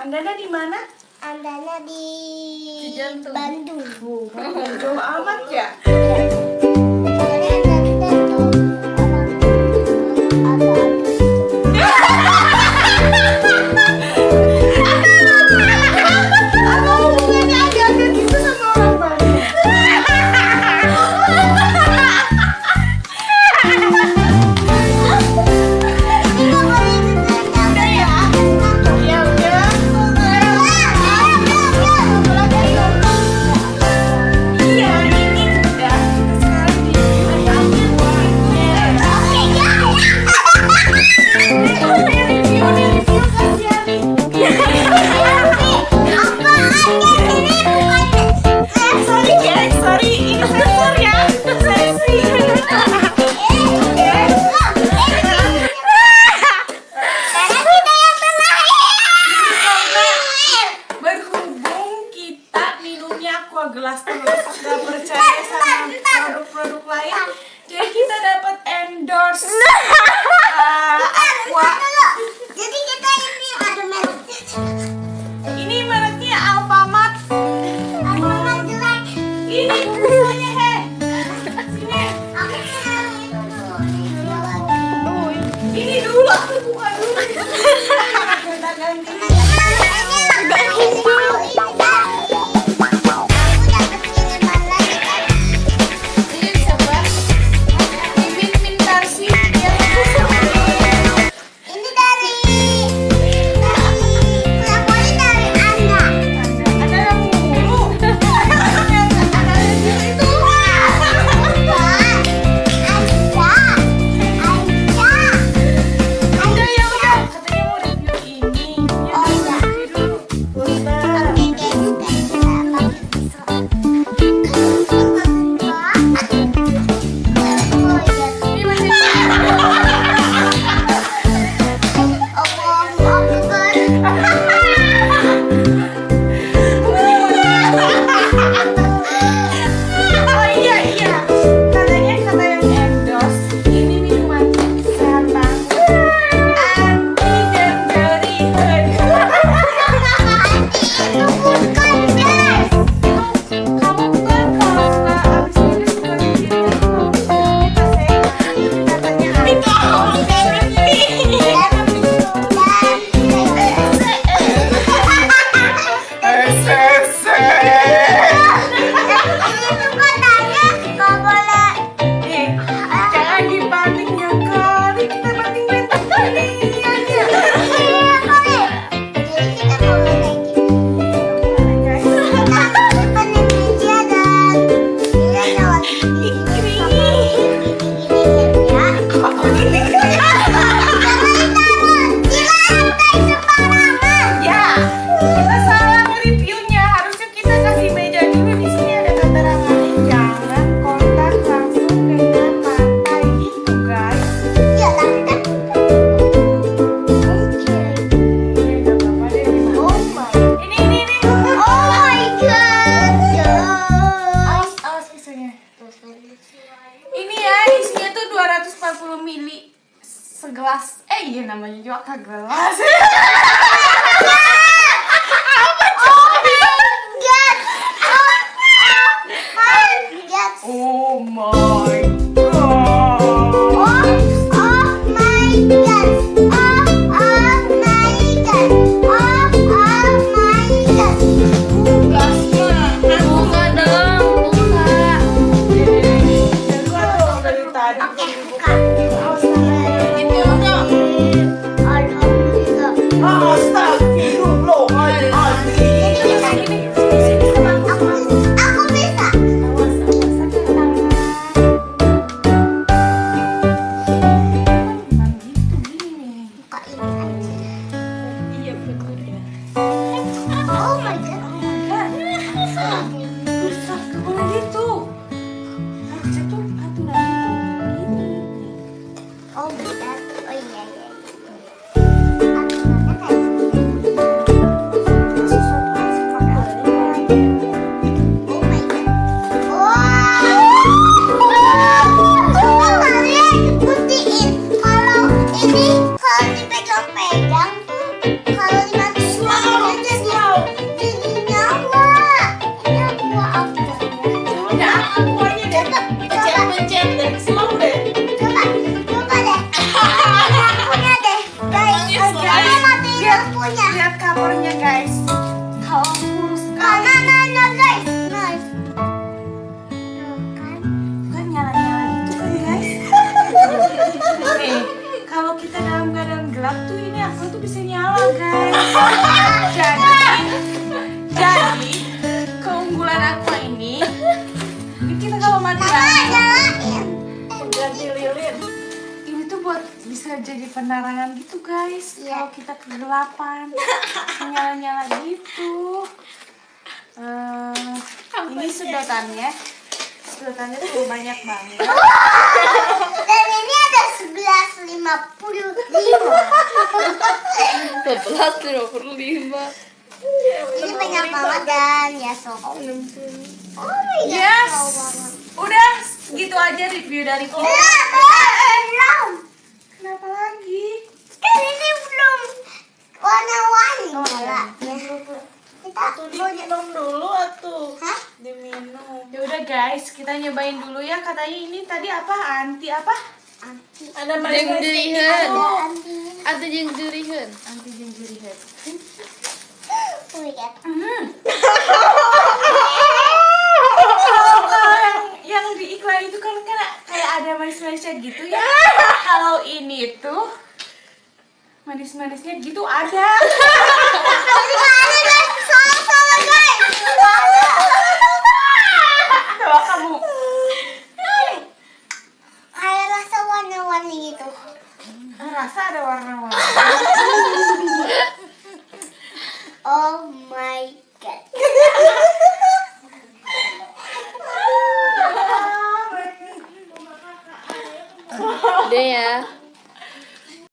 Andana di mana? Andana di Bandung. Jauh amat ya. Aqua gelas terus nggak percaya sama produk-produk lain, jadi kita dapat endorse Aqua. Jadi kita ini ada mereknya. Ini mereknya alfamart. Alfamart jelek. Ini bungkusnya he. Sini. Aku kenal itu dulu. Ini dulu aku buka dulu. Kita ganti. Ini ya isinya tuh 240 mili segelas. Iya namanya juga gelas. Oh my lihat covernya guys. Kalau mulus Nah, sekali. guys. Guys. Tuh kan. Bukan nyala-nyala gitu kan guys. Nih, kalau kita dalam keadaan gelap tuh ini aqua tuh bisa nyala guys. Jadi keunggulan aqua ini kita kalau mati lampu Nyalain. ganti lilin. Ini tuh buat bisa jadi penerangan gitu guys. Iya. Kalau kita kegelapan, nyala-nyala gitu. Ini sedotannya. Sedotannya tuh banyak banget. Dan ini ada 11.55. Ini banyak banget dan ya sok. Oh my god. Yes. Tahu banget. Udah segitu aja review dari kita. Belum. Kenapa lagi? Kan ini belum warna-warni Oh, iya. nyalanya. Kita mau Diminum dulu atuh. Hah? Diminum. Ya udah guys, kita nyobain dulu ya. Katanya ini tadi apa? Anti apa? Anti. Ada Jeung duriheun. Ada anti. Atau jeung duriheun. Anti jengjulihead. Oh my god. Kalau yang di iklan itu kan kayak ada manis-manisnya gitu ya. Kalau ini tuh manis-manisnya gitu ada. Gimana guys? Sama-sama guys. Coba kamu. Kayak rasa warna-warni gitu. Rasa ada warna-warni. Oh my god. Udah ya.